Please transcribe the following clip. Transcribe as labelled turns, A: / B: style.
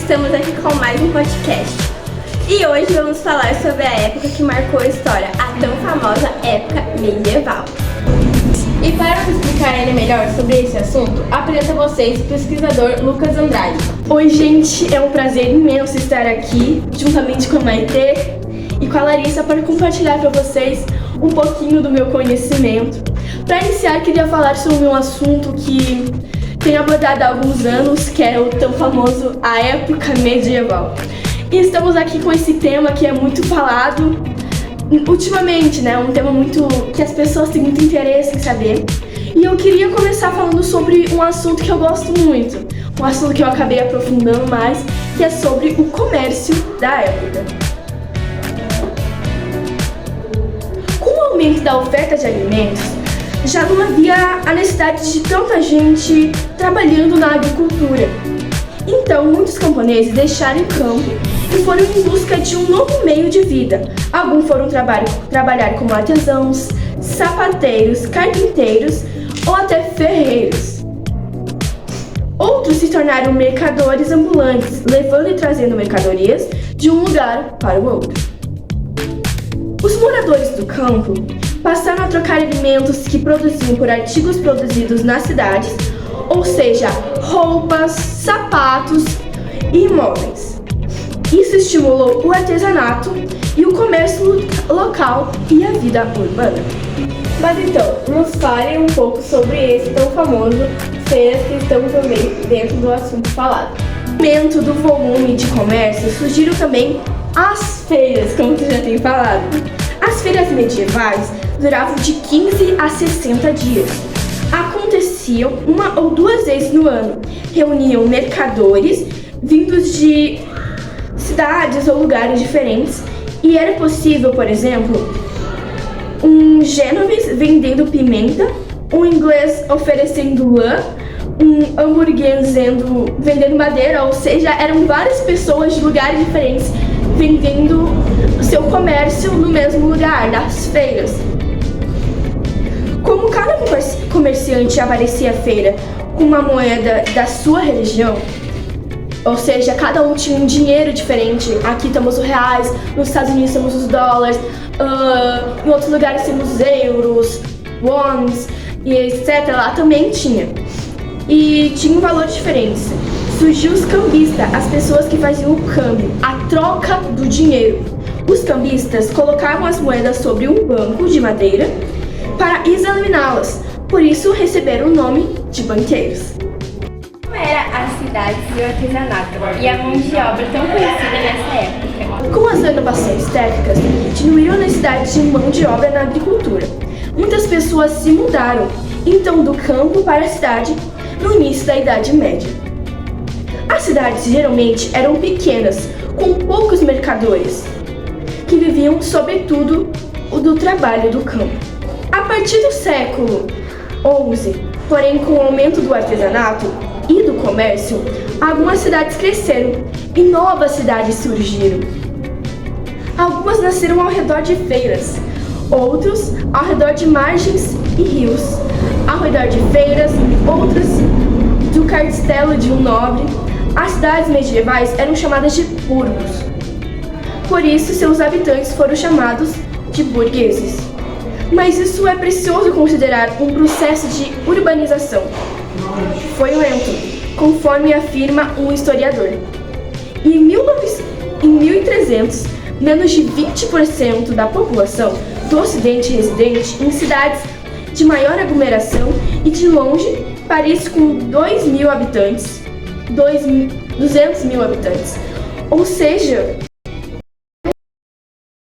A: estamos aqui com mais um podcast. E hoje vamos falar sobre a época que marcou a história, a tão famosa época medieval. E para nos explicar ainda melhor sobre esse assunto, apresento a vocês o pesquisador Lucas Andrade.
B: Oi gente, é um prazer imenso estar aqui, juntamente com a Maitê e com a Larissa, para compartilhar para vocês um pouquinho do meu conhecimento. Para iniciar, queria falar sobre um assunto que tenho abordado há alguns anos, que é o tão famoso a época medieval. E estamos aqui com esse tema que é muito falado ultimamente, né? Um tema muito que as pessoas têm muito interesse em saber. E eu queria começar falando sobre um assunto que eu gosto muito, um assunto que eu acabei aprofundando mais, que é sobre o comércio da época. Com o aumento da oferta de alimentos, já não havia a necessidade de tanta gente trabalhando na agricultura. Então, muitos camponeses deixaram o campo e foram em busca de um novo meio de vida. Alguns foram trabalhar como artesãos, sapateiros, carpinteiros ou até ferreiros. Outros se tornaram mercadores ambulantes, levando e trazendo mercadorias de um lugar para o outro. Os moradores do campo passaram a trocar alimentos que produziam por artigos produzidos nas cidades, ou seja, roupas, sapatos e móveis. Isso estimulou o artesanato e o comércio local e a vida urbana.
A: Mas então, nos fale um pouco sobre esse tão famoso feiras que estão também dentro do assunto falado.
B: Com o aumento do volume de comércio, surgiram também as feiras, como você já tem falado. As feiras medievais duravam de 15 a 60 dias. Aconteciam uma ou duas vezes no ano. Reuniam mercadores vindos de cidades ou lugares diferentes e era possível, por exemplo, um genovese vendendo pimenta, um inglês oferecendo lã, um hamburguês vendendo madeira, ou seja, eram várias pessoas de lugares diferentes vendendo o seu comércio no mesmo lugar, nas feiras. Como cada comerciante aparecia à feira com uma moeda da sua religião, ou seja, cada um tinha um dinheiro diferente. Aqui temos os reais, nos Estados Unidos temos os dólares, em outros lugares temos os euros, wons e etc. Lá também tinha. E tinha um valor diferente. Surgiu os cambistas, as pessoas que faziam o câmbio, a troca do dinheiro. Os cambistas colocavam as moedas sobre um banco de madeira para examiná-las, por isso receberam o nome de banqueiros.
A: Como eram as cidades e o artesanato e a mão de obra tão conhecida nessa época?
B: Com as inovações técnicas, diminuíram a necessidade de mão de obra na agricultura. Muitas pessoas se mudaram, então, do campo para a cidade no início da Idade Média. As cidades geralmente eram pequenas, com poucos mercadores, que viviam sobretudo do trabalho do campo. A partir do século XI, porém com o aumento do artesanato e do comércio, algumas cidades cresceram e novas cidades surgiram. Algumas nasceram ao redor de feiras, outros ao redor de margens e rios, ao redor de feiras, outras do castelo de um nobre. As cidades medievais eram chamadas de burgos. Por isso, seus habitantes foram chamados de burgueses. Mas isso é preciso considerar um processo de urbanização. Foi lento, conforme afirma um historiador. Em 1300, menos de 20% da população do Ocidente residente em cidades de maior aglomeração e de longe, Paris com 200 mil habitantes, ou seja,